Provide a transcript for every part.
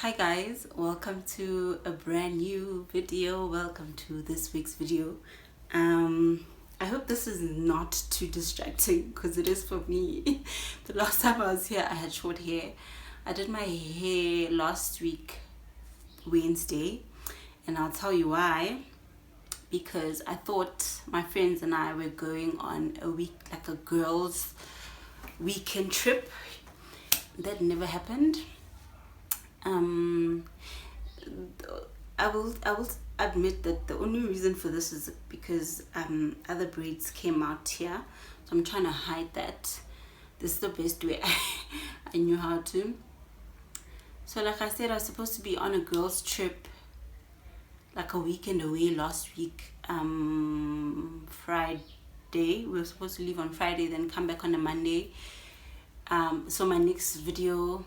Hi guys, welcome to a brand new video. Welcome to this week's video. I hope this is not too distracting because it is for me. The last time I was here I had short hair. I did my hair last week Wednesday, and I'll tell you why. Because I thought my friends and I were going on a week, like a girls weekend trip. That never happened. I will admit that the only reason for this is because other braids came out here, so I'm trying to hide that. This is the best way I knew how to. So like I said, I was supposed to be on a girls trip, like a weekend away last week. Friday, we were supposed to leave on Friday, then come back on a Monday. So my next video,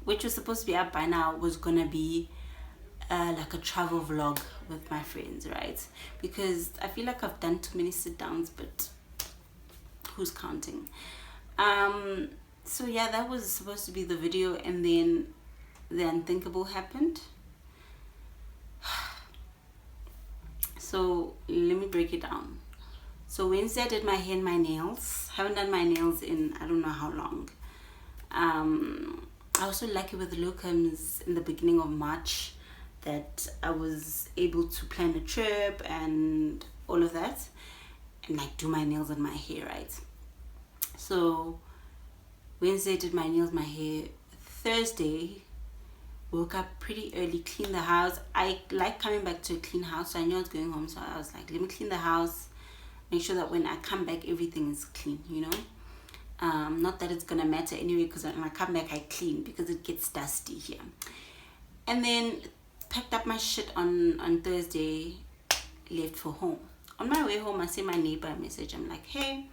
which was supposed to be up by now, was gonna be like a travel vlog with my friends, right? Because I feel like I've done too many sit downs, but who's counting? So yeah, that was supposed to be the video, and then the unthinkable happened. So let me break it down. So Wednesday I did my hair and my nails. Haven't done my nails in I don't know how long. I was so lucky with the locums in the beginning of March that I was able to plan a trip and all of that, and like do my nails and my hair, right? So Wednesday did my nails, my hair. Thursday woke up pretty early, cleaned the house. I like coming back to a clean house, so I knew I was going home, so I was like, let me clean the house, make sure that when I come back everything is clean, you know. Not that it's gonna matter anyway, because when I come back I clean because it gets dusty here. And then packed up my shit on Thursday, left for home. On my way home I sent my neighbor a message. I'm like, hey,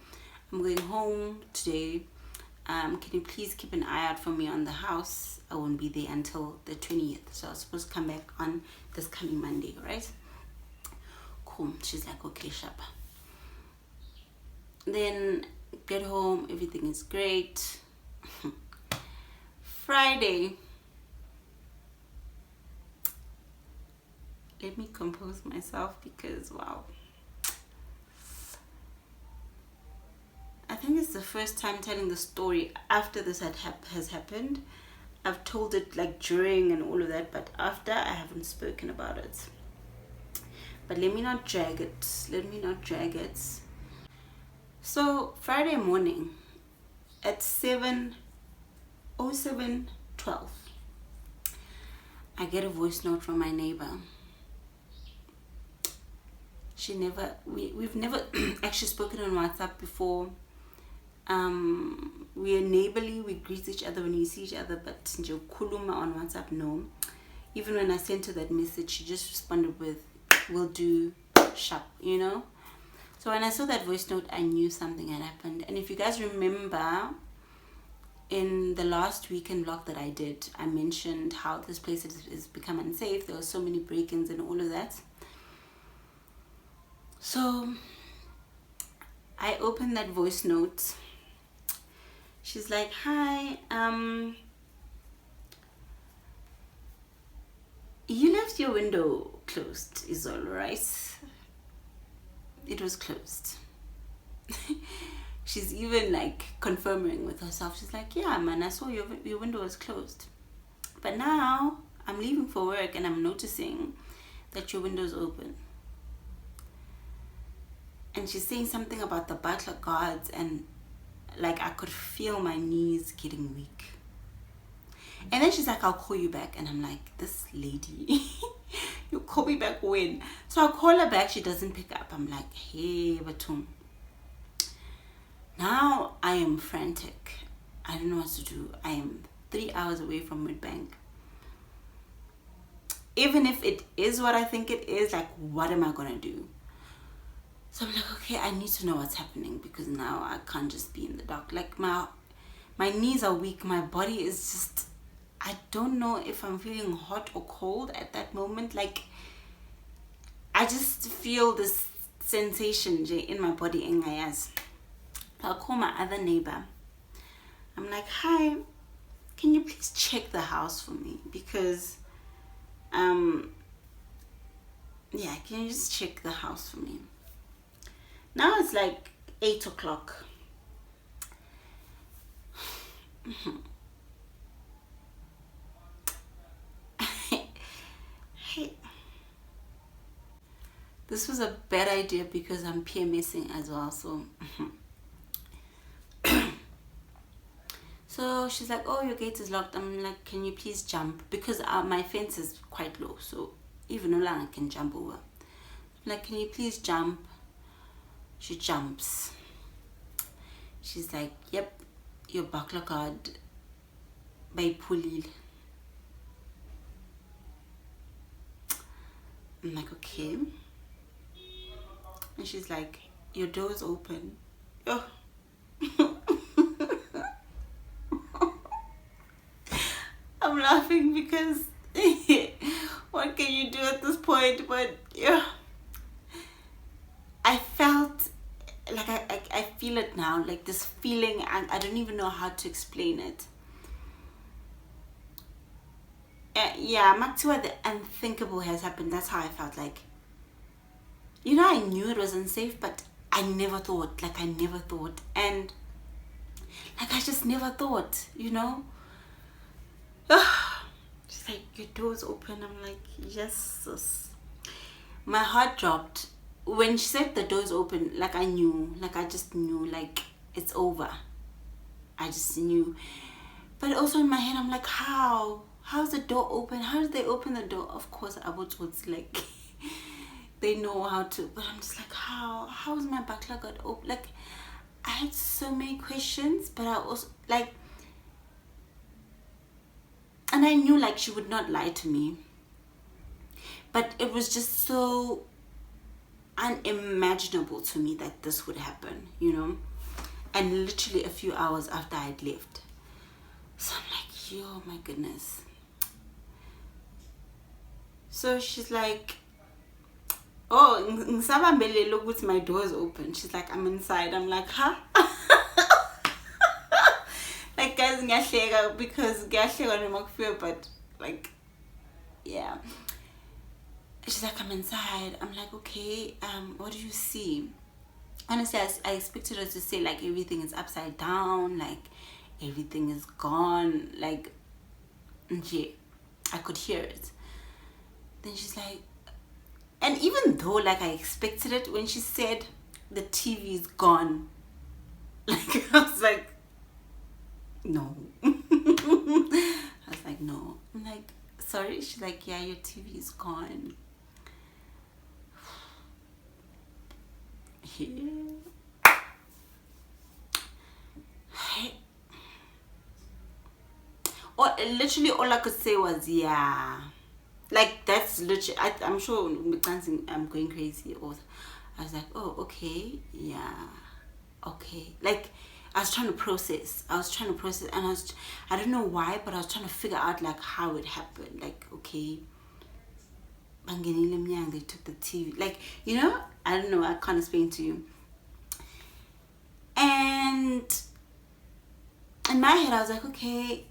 I'm going home today, can you please keep an eye out for me on the house? I won't be there until the 20th, so I was supposed to come back on this coming Monday, right? Cool. She's like, okay, Shapa. Then get home, everything is great. Friday, let me compose myself because wow, I think it's the first time telling the story after this has happened. I've told it like during and all of that, but after I haven't spoken about it. But let me not drag it. So Friday morning at 7:07:12, I get a voice note from my neighbor. We've never actually spoken on WhatsApp before. We are neighborly, we greet each other when we see each other, but nje kuluma on WhatsApp, no. Even when I sent her that message, she just responded with, will do, sharp, you know. So when I saw that voice note, I knew something had happened. And if you guys remember, in the last weekend vlog that I did, I mentioned how this place has become unsafe. There were so many break-ins and all of that. So I opened that voice note. She's like, hi, you left your window closed, is all right? It was closed. She's even like confirming with herself. She's like, yeah man, I saw your window was closed, but now I'm leaving for work and I'm noticing that your window is open. And she's saying something about the butler guards, and like I could feel my knees getting weak. And then she's like, I'll call you back. And I'm like, this lady, you call me back when? So I call her back, she doesn't pick up. I'm like, hey Batum. Now I am frantic. I don't know what to do. I am 3 hours away from Midbank. Even if it is what I think it is, like what am I gonna do? So I'm like, okay, I need to know what's happening, because now I can't just be in the dark. Like my knees are weak, my body is just, I don't know if I'm feeling hot or cold at that moment. Like I just feel this sensation in my body. So I'll call my other neighbor. I'm like, hi, can you please check the house for me? Because yeah, can you just check the house for me? Now it's like 8 o'clock. Hey, this was a bad idea because I'm PMSing as well. So she's like, oh, your gate is locked. I'm like, can you please jump? Because my fence is quite low, so even Olanga can jump over. I'm like, can you please jump? She jumps. She's like, yep, your buckler card by Pulil. I'm like, okay. And she's like, your door's open. Oh. I'm laughing because what can you do at this point? But yeah, I felt like I feel it now, like this feeling, and I don't even know how to explain it. Yeah, Maktua, the unthinkable has happened. That's how I felt. Like, you know, I knew it was unsafe, but I never thought. And like I just never thought, you know. She's like, your door's open. I'm like, yes, sis. My heart dropped when she said the door's open. Like I knew, like I just knew, like it's over. I just knew. But also in my head, I'm like, how's the door open? How did they open the door? Of course, Abotswood's like they know how to, but I'm just like, how is my butler got open? Like I had so many questions, but I also like, and I knew like she would not lie to me, but it was just so unimaginable to me that this would happen, you know. And literally a few hours after I'd left, so I'm like, yo, my goodness. So she's like, oh, ngisabambele ukuthi my door is open. She's like, I'm inside. I'm like, huh? Like, guys, ngiyahleka because ngiyahleka noma kufika, but like, yeah. She's like, I'm inside. I'm like, okay, what do you see? Honestly, I expected her to say like everything is upside down, like everything is gone, like, yeah, I could hear it. Then she's like, and even though like I expected it, when she said the TV is gone, like I was like, no. I was like, no. I'm like, sorry. She's like, yeah, your TV is gone. Yeah. Or literally all I could say was, yeah. Like that's literally, I'm sure I'm going crazy. Or I was like, oh, okay, yeah, okay. Like I was trying to process, and I don't know why, but I was trying to figure out like how it happened. Like, okay, they took the TV, like, you know, I don't know, I can't explain to you. And in my head I was like, okay,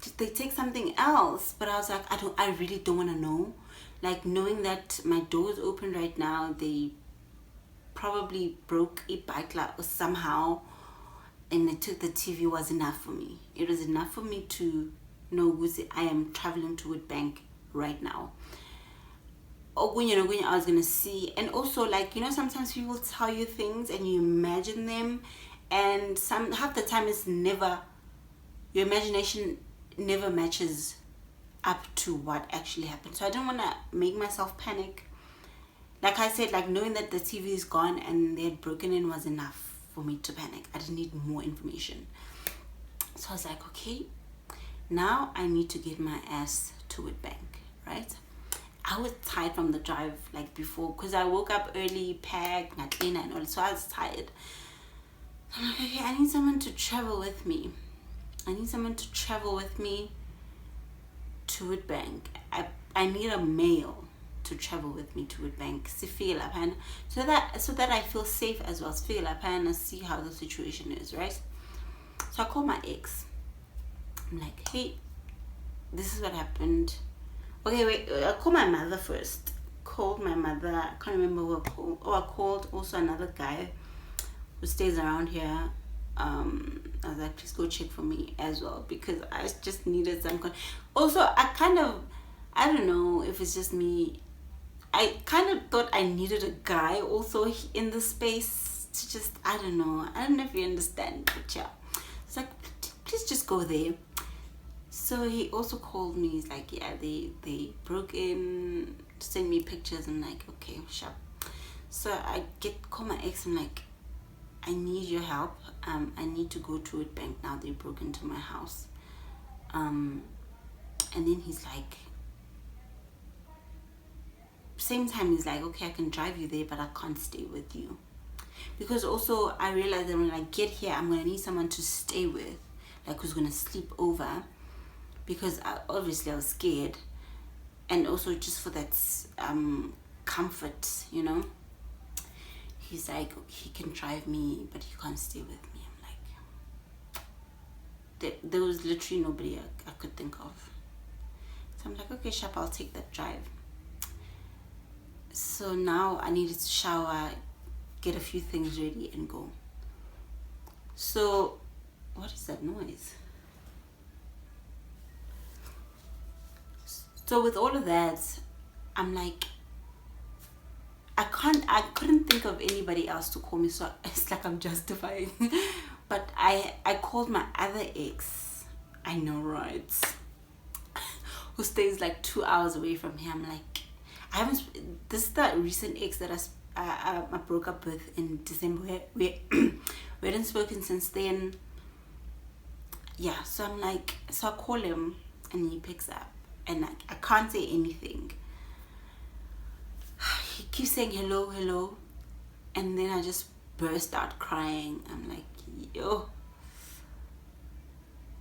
did they take something else? But I was like, I really don't want to know. Like, knowing that my door is open right now, they probably broke a bike or somehow, and they took the TV was enough for me. It was enough for me to know I am traveling to Woodbank right now. I was gonna see. And also, like, you know, sometimes people tell you things and you imagine them, and half the time it's never, your imagination never matches up to what actually happened. So I don't want to make myself panic. Like I said, like, knowing that the TV is gone and they had broken in was enough for me to panic. I didn't need more information. So I was like, okay, now I need to get my ass to Woodbank, right? I was tired from the drive, like, before, because I woke up early, packed, not clean and all, so I was tired. I'm like, okay, I need someone to travel with me. I need someone to travel with me to Woodbank. I need a male to travel with me to Woodbank. So that I feel safe as well. See how the situation is, right? So I call my ex. I'm like, hey, this is what happened. Okay, wait, I'll call my mother first. Called my mother. I can't remember who I called. Oh, I called also another guy who stays around here. I was like, please go check for me as well, because I just needed some also, I don't know if it's just me, I kind of thought I needed a guy also in the space to just, I don't know if you understand, but yeah, it's like, please just go there. So he also called me. He's like, yeah, they broke in, send me pictures. I'm like, okay, sure. So I call my ex. I'm like, I need your help. I need to go to a bank now. They broke into my house. And then he's like, same time he's like, okay, I can drive you there, but I can't stay with you, because also I realized that when I get here, I'm gonna need someone to stay with, like who's gonna sleep over, because obviously I was scared, and also just for that comfort, you know. He's like, he can drive me, but he can't stay with me. I'm like, there was literally nobody I could think of. So I'm like, okay, sharp, I'll take that drive. So now I needed to shower, get a few things ready, and go. So, what is that noise? So with all of that, I'm like, I couldn't think of anybody else to call me, so it's like I'm justifying. But I called my other ex, I know, right, who stays like 2 hours away from here. I'm like, this is the recent ex that I broke up with in December. We hadn't spoken since then. Yeah, so I'm like, so I call him and he picks up, and I can't say anything. He keeps saying hello, hello, and then I just burst out crying. I'm like, yo,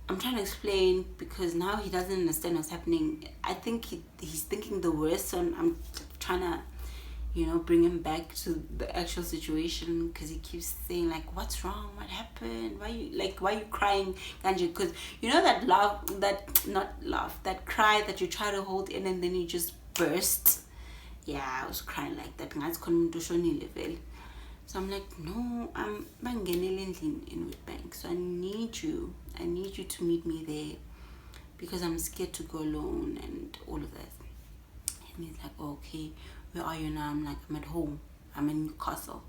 I'm trying to explain, because now he doesn't understand what's happening. I think he's thinking the worst, so I'm trying to, bring him back to the actual situation, because he keeps saying like, what's wrong, what happened, why you crying, Ganja? Because that cry that you try to hold in and then you just burst. Yeah, I was crying like that. So I'm like, no, I'm in Witbank, so I need you to meet me there, because I'm scared to go alone and all of that. And he's like, oh, okay, where are you now? I'm like, I'm at home, I'm in Newcastle.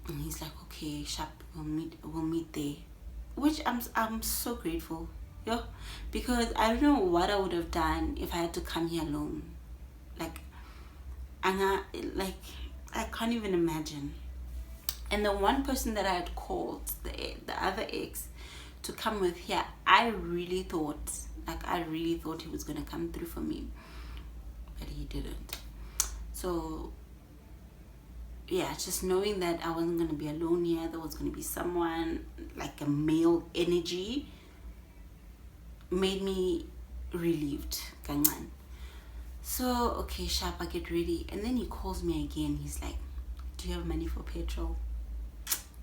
And he's like, okay, sharp, we'll meet there, which I'm so grateful, yeah, because I don't know what I would have done if I had to come here alone. I can't even imagine. And the one person that I had called, the other ex, to come with here, I really thought he was gonna come through for me, but he didn't. So yeah, just knowing that I wasn't gonna be alone here, there was gonna be someone, like a male energy, made me relieved. Gangan. So, okay, sharp, I get ready. And then he calls me again. He's like, do you have money for petrol?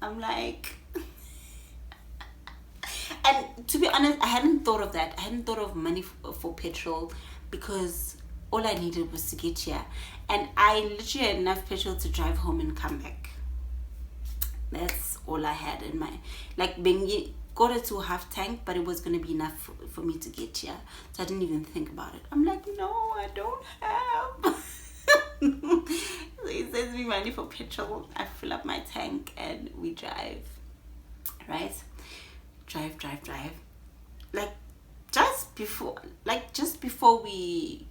I'm like... And to be honest, I hadn't thought of that. I hadn't thought of money for petrol, because all I needed was to get here. And I literally had enough petrol to drive home and come back. That's all I had in my... Like, being... got it to half tank, but it was going to be enough for me to get here, so I didn't even think about it. I'm like, no, I don't have. So he sends me money for petrol, I fill up my tank, and we drive, right? Drive, like just before we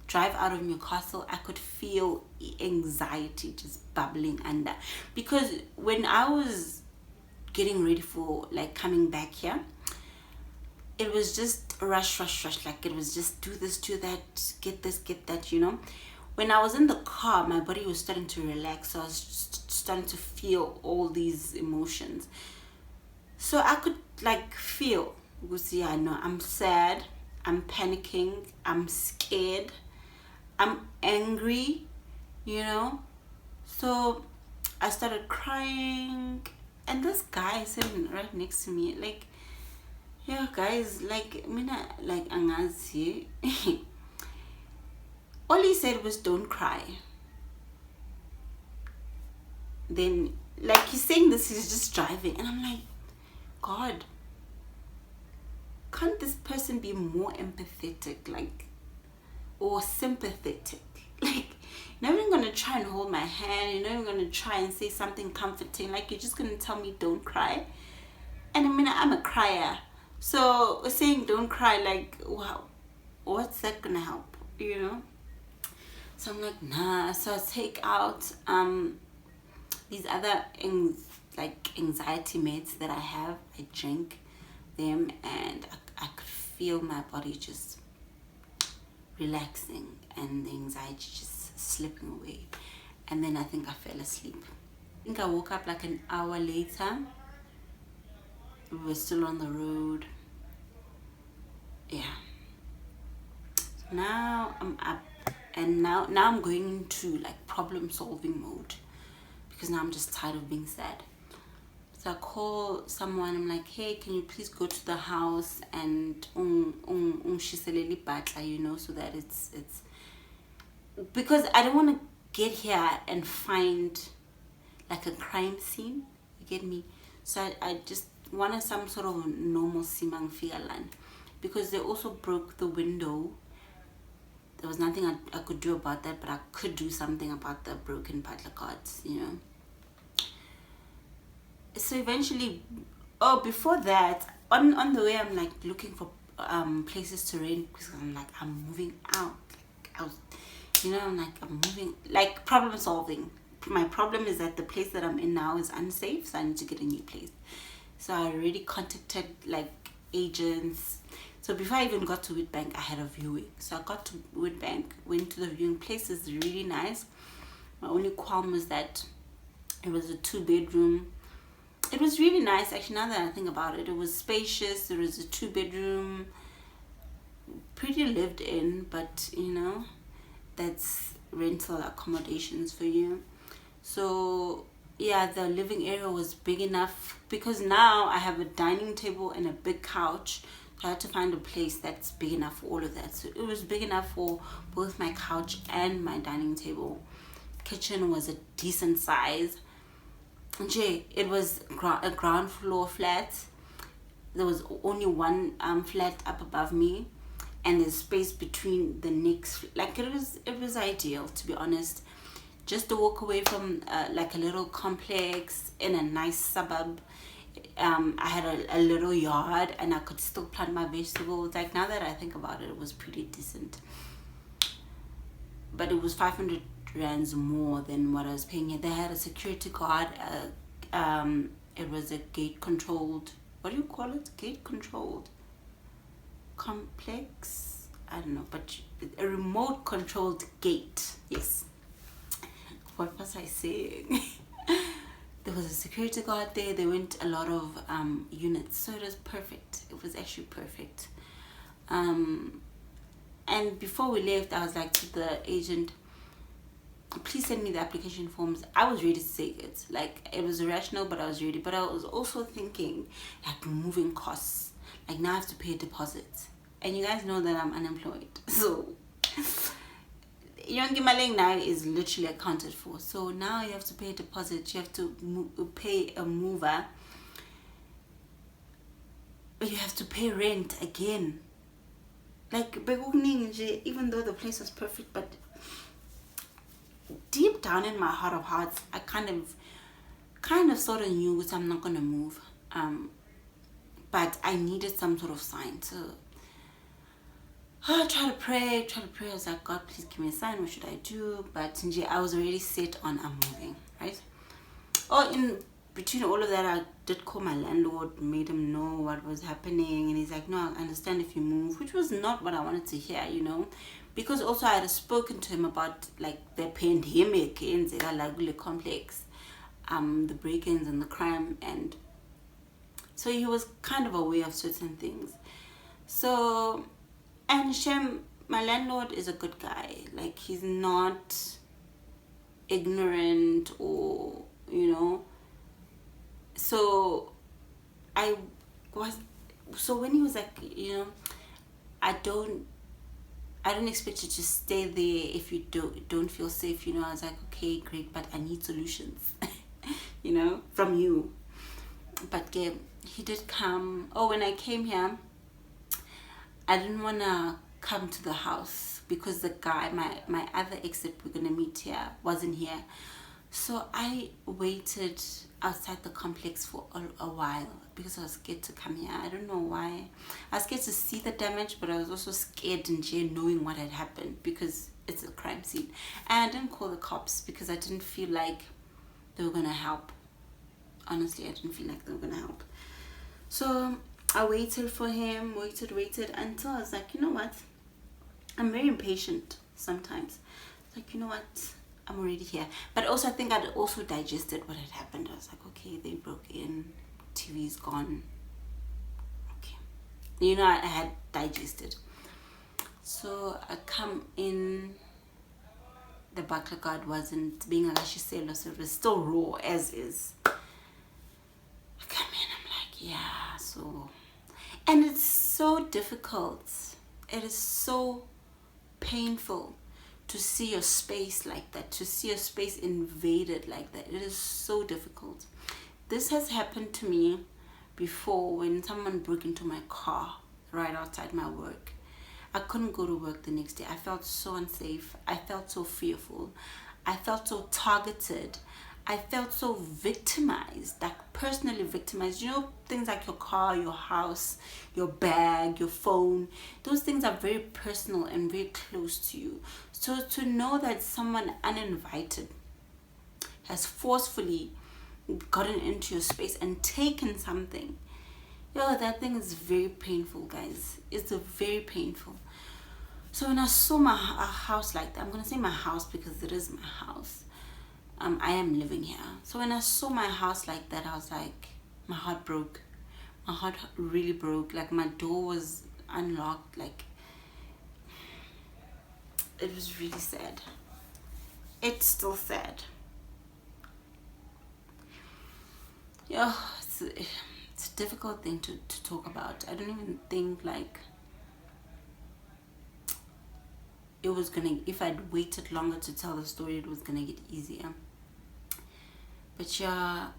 drive out of Newcastle, I could feel anxiety just bubbling under, because when I was getting ready for like coming back here, it was just rush, like it was just do this, do that, get this, get that, When I was in the car, my body was starting to relax, so I was just starting to feel all these emotions. So I could like feel, I know I'm sad, I'm panicking, I'm scared, I'm angry, So I started crying. And this guy sitting right next to me, like, Yeah, guys, like mina, like angazi. All he said was don't cry. Then like he's saying this, he's just driving, and I'm like, God, can't this person be more empathetic, like, or sympathetic? Like, you're not even gonna try and hold my hand, you're not even gonna try and say something comforting, like you're just gonna tell me don't cry. And I mean, I'm a crier, so saying don't cry, like, wow, what's that gonna help, you know? So I'm like, nah. So I take out these other like anxiety meds that I have. I drink them, and I could feel my body just relaxing and the anxiety just slipping away. And then I think I fell asleep. I think I woke up like an hour later. We were still on the road. Yeah. Now I'm up, and now I'm going into like problem solving mode, because now I'm just tired of being sad. So I call someone. I'm like, hey, can you please go to the house and shiseleli batla, you know, so that it's because I don't want to get here and find like a crime scene. You get me? So I just wanted some sort of normalcy mangfialan, because they also broke the window. There was nothing I could do about that, but I could do something about the broken padlock cards, you know. So eventually, before that, on the way, I'm like looking for places to rent, because I'm like, I'm moving out. Like, I'm like, I'm moving, like problem solving. My problem is that the place that I'm in now is unsafe, so I need to get a new place. So I already contacted like agents. So before I even got to Witbank, I had a viewing. So I got to Witbank, went to the viewing place. It's really nice. My only qualm was that it was a 2-bedroom. It was really nice, actually, now that I think about it. It was spacious. There was a 2-bedroom, pretty lived in, but you know, that's rental accommodations for you. So yeah, the living area was big enough, because now I have a dining table and a big couch. So I had to find a place that's big enough for all of that. So it was big enough for both my couch and my dining table. Kitchen was a decent size. It was a ground floor flat. There was only one flat up above me, and there's space between the next. Like it was ideal, to be honest. Just to walk away from like a little complex in a nice suburb. I had a little yard, and I could still plant my vegetables. Like, now that I think about it, it was pretty decent. But it was 500 rands more than what I was paying here. They had a security guard. It was a gate controlled. What do you call it? Gate controlled complex. I don't know, but a remote controlled gate. Yes. What was I saying? There was a security guard there. There went a lot of units, so it was perfect. It was actually perfect. And before we left, I was like to the agent, please send me the application forms. I was ready to take it. Like, it was irrational, but I was ready. But I was also thinking, like, moving costs. Like, now I have to pay a deposit. And you guys know that I'm unemployed. So Yongimaleng now is literally accounted for. So now you have to pay a deposit. You have to pay a mover. You have to pay rent again. Like, even though the place was perfect, but deep down in my heart of hearts, I kind of sort of knew that I'm not gonna move. But I needed some sort of sign. So I tried to pray. I was like, God, please give me a sign. What should I do? But I was already set on I'm moving, right? In between all of that, I did call my landlord, made him know what was happening, and he's like, no, I understand if you move, which was not what I wanted to hear, you know, because also I had spoken to him about like the pandemic in the complex, the break-ins and the crime, and so he was kind of aware of certain things. So, and Shem, my landlord, is a good guy. Like, he's not ignorant or, you know. So I was So when he was like, I don't expect you to stay there if you don't feel safe. I was like, okay, great, but I need solutions, from you. But yeah, he did come. Oh, when I came here, I didn't want to come to the house because the guy, my other ex that we're going to meet here, wasn't here. So I waited outside the complex for a while because I was scared to come here. I don't know why. I was scared to see the damage, but I was also scared in jail knowing what had happened because it's a crime scene. And I didn't call the cops because I didn't feel like they were going to help. Honestly, I didn't feel like they were going to help. So I waited for him, waited until I was like, you know what? I'm very impatient sometimes. Like, you know what? I'm already here. But also, I think I'd also digested what had happened. I was like, okay, they broke in, TV's gone. Okay. I had digested. So I come in, the butler guard wasn't being a Gashiselo, so it was still raw as is. I come in, I'm like, yeah, so. And it's so difficult. It is so painful to see your space like that, to see your space invaded like that. It is so difficult. This has happened to me before when someone broke into my car right outside my work. I couldn't go to work the next day. I felt so unsafe. I felt so fearful. I felt so targeted. I felt so victimized, like personally victimized. Things like your car, your house, your bag, your phone, those things are very personal and very close to you. So to know that someone uninvited has forcefully gotten into your space and taken something, that thing is very painful, guys. It's very painful. So when I saw a house like that, I'm going to say my house because it is my house. I am living here. So when I saw my house like that, I was like, my heart broke. My heart really broke. Like my door was unlocked. Like it was really sad. It's still sad. Yeah, it's a difficult thing to talk about. I don't even think like it was gonna, if I'd waited longer to tell the story, it was gonna get easier. But yeah,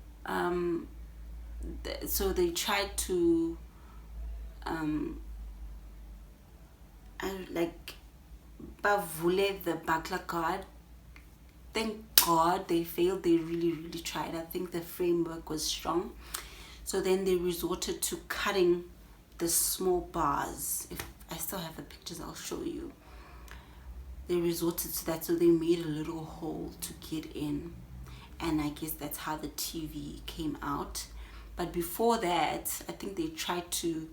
so they tried to bavule the butler guard. Thank God they failed. They really, really tried. I think the framework was strong. So then they resorted to cutting the small bars. If I still have the pictures, I'll show you. They resorted to that, so they made a little hole to get in. And I guess that's how the TV came out. But before that, I think they tried to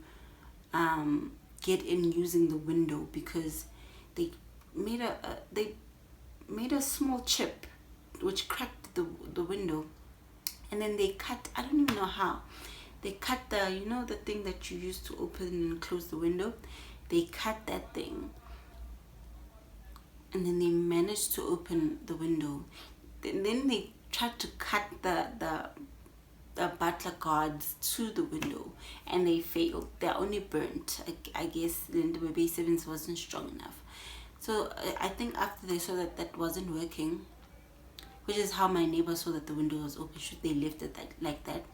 get in using the window because they made a small chip which cracked the window, and then they cut, I don't even know how, they cut the thing that you use to open and close the window. They cut that thing, and then they managed to open the window. Then they tried to cut the butler guards to the window, and they failed. They're only burnt. I guess the baby sevens wasn't strong enough. So I think after they saw that wasn't working, which is how my neighbor saw that the window was open, they left it like that,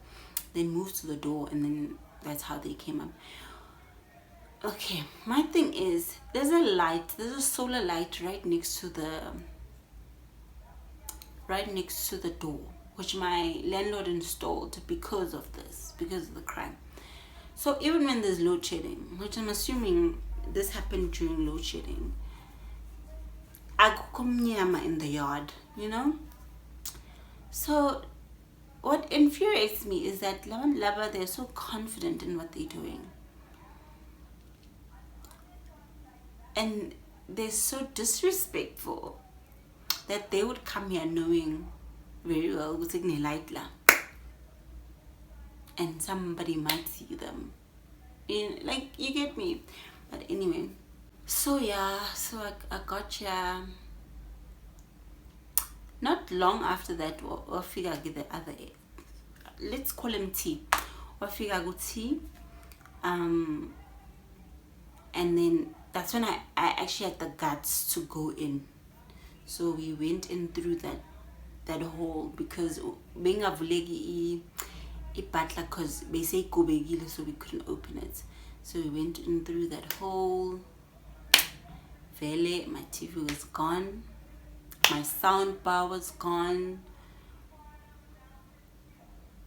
then moved to the door, and then that's how they came up. Okay, my thing is, there's a solar light right next to the door, which my landlord installed because of the crime. So even when there's load shedding, which I'm assuming this happened during load shedding, akukho mnyama in the yard, So what infuriates me is that laba, they're so confident in what they're doing. And they're so disrespectful that they would come here knowing very well what's in the light la, and somebody might see them. You get me? But anyway, so yeah, so I got here. Not long after that, I figure I get the other, let's call him T. I figure I go T. And then that's when I actually had the guts to go in. So we went in through that hole, because being a vulegi batla, because they say kubegile, so we couldn't open it. So we went in through that hole. Vele, my TV was gone, my sound bar was gone.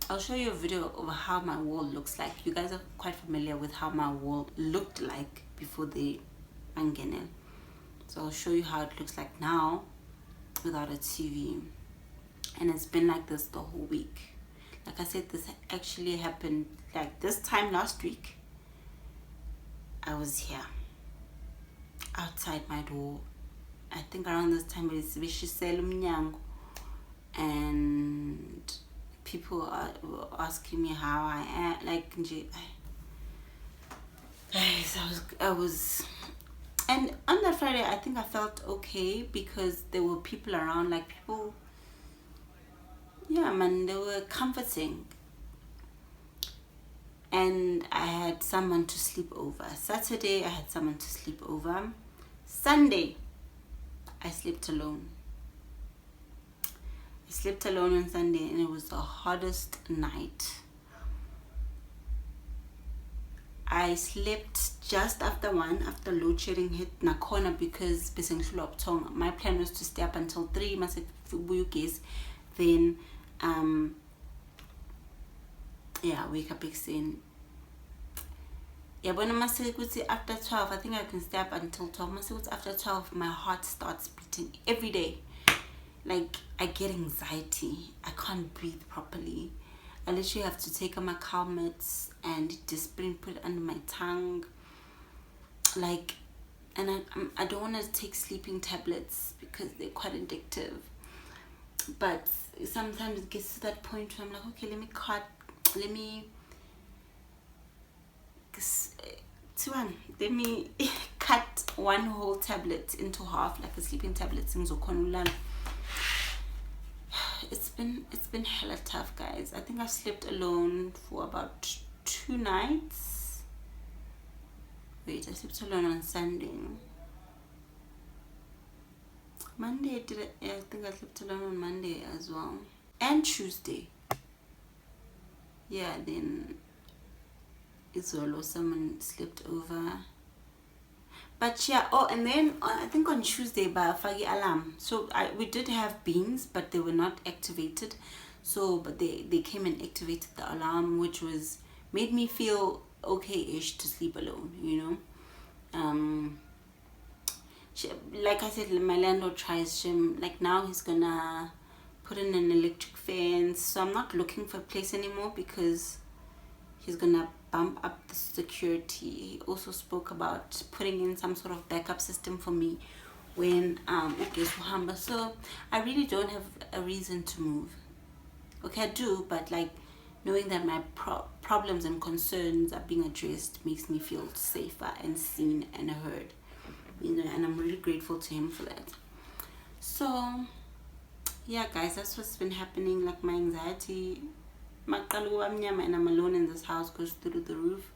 I'll show you a video of how my wall looks like. You guys are quite familiar with how my wall looked like before the mangene. So I'll show you how it looks like now without a TV. And it's been like this the whole week. Like I said, this actually happened like this time last week. I was here outside my door. I think around this time it's Vishisel Mnyango, and people were asking me how I am. Like, guys, I was, and on that Friday I think I felt okay because there were people around, like people, yeah man, they were comforting. And I had someone to sleep over. Saturday I had someone to sleep over. Sunday I slept alone. I slept alone on Sunday, and it was the hottest night. I slept just after load shedding hit nakhona, because my plan was to stay up until 3 then wake up again. Yeah, but after 12, I think I can stay up until 12. After 12, my heart starts beating every day. Like, I get anxiety. I can't breathe properly. I literally have to take my calmets and just put it under my tongue. Like, and I don't want to take sleeping tablets because they're quite addictive. But sometimes it gets to that point where I'm like, okay, let me cut one whole tablet into half, like a sleeping tablet. It's been hella tough, guys. I think I've slept alone for about 2 nights. Wait, I slept alone on Sunday. Monday I think I slept alone on Monday as well, and Tuesday. Yeah, then Izolo someone slept over. But yeah, and then I think on Tuesday by Fagi alarm. So we did have beans, but they were not activated. So but they came and activated the alarm, which made me feel okay-ish to sleep alone, you know. Like I said, my landlord tries him, like now he's gonna put in an electric fence. So I'm not looking for a place anymore because he's gonna bump up the security. He also spoke about putting in some sort of backup system for me when so I really don't have a reason to move. Okay, I do, but like knowing that my problems and concerns are being addressed makes me feel safer and seen and heard, you know, and I'm really grateful to him for that. So yeah guys, that's what's been happening. Like my anxiety, and I'm alone in this house, goes through the roof.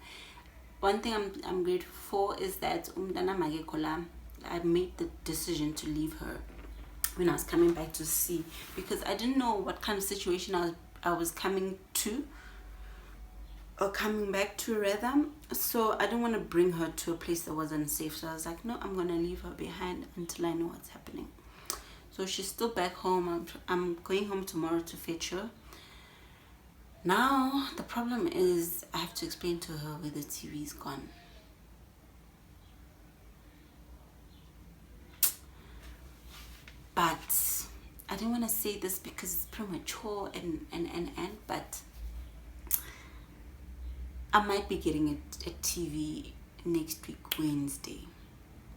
One thing I'm grateful for is that I made the decision to leave her when I was coming back to sea, because I didn't know what kind of situation I was coming to, or coming back to rather. So I didn't want to bring her to a place that wasn't safe. So I was like, no, I'm gonna leave her behind until I know what's happening. So she's still back home. I'm going home tomorrow to fetch her. Now the problem is I have to explain to her where the TV is gone. But I didn't want to say this because it's premature but I might be getting a TV next week Wednesday.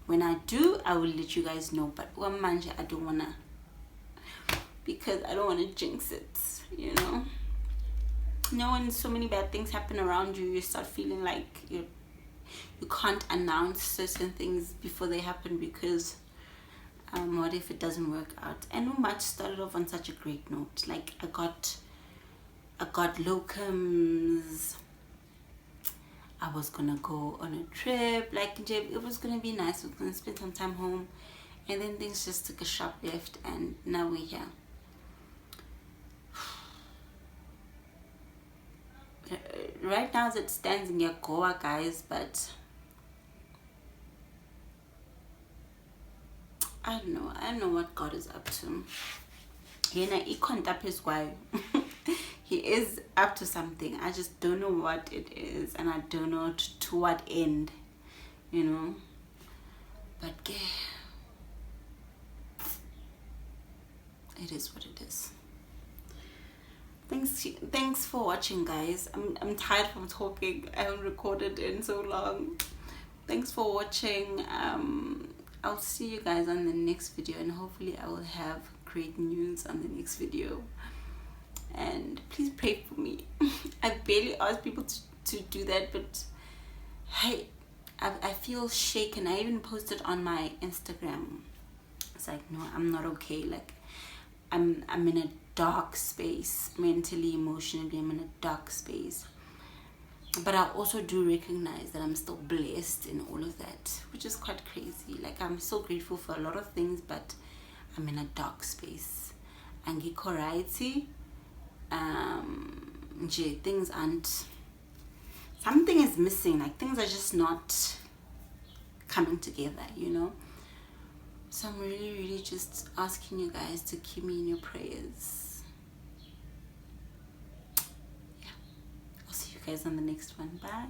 When I do, I will let you guys know. But one manja, I don't wanna, because I don't wanna jinx it, you know. When so many bad things happen around you, you start feeling like you can't announce certain things before they happen, because what if it doesn't work out? And March started off on such a great note. Like I got locums, I was gonna go on a trip, like it was gonna be nice, we were gonna spend some time home, and then things just took a sharp left and now we're here. Right now as it stands in Goa, guys, but I don't know what God is up to. He is up to something. I just don't know what it is, and I don't know to what end, you know. But yeah, it is what it is. Thanks for watching, guys. I'm tired from talking. I haven't recorded in so long. Thanks for watching. I'll see you guys on the next video, and hopefully I will have great news on the next video. And please pray for me. I barely ask people to do that, but hey, I feel shaken. I even posted on my Instagram. It's like, no, I'm not okay. Like I'm in a dark space, mentally, emotionally. I'm in a dark space. But I also do recognize that I'm still blessed in all of that, which is quite crazy. Like I'm so grateful for a lot of things, but I'm in a dark space. Angiko righty. Things aren't, something is missing, like things are just not coming together, you know. So I'm really just asking you guys to keep me in your prayers. Yeah, I'll see you guys on the next one. Bye.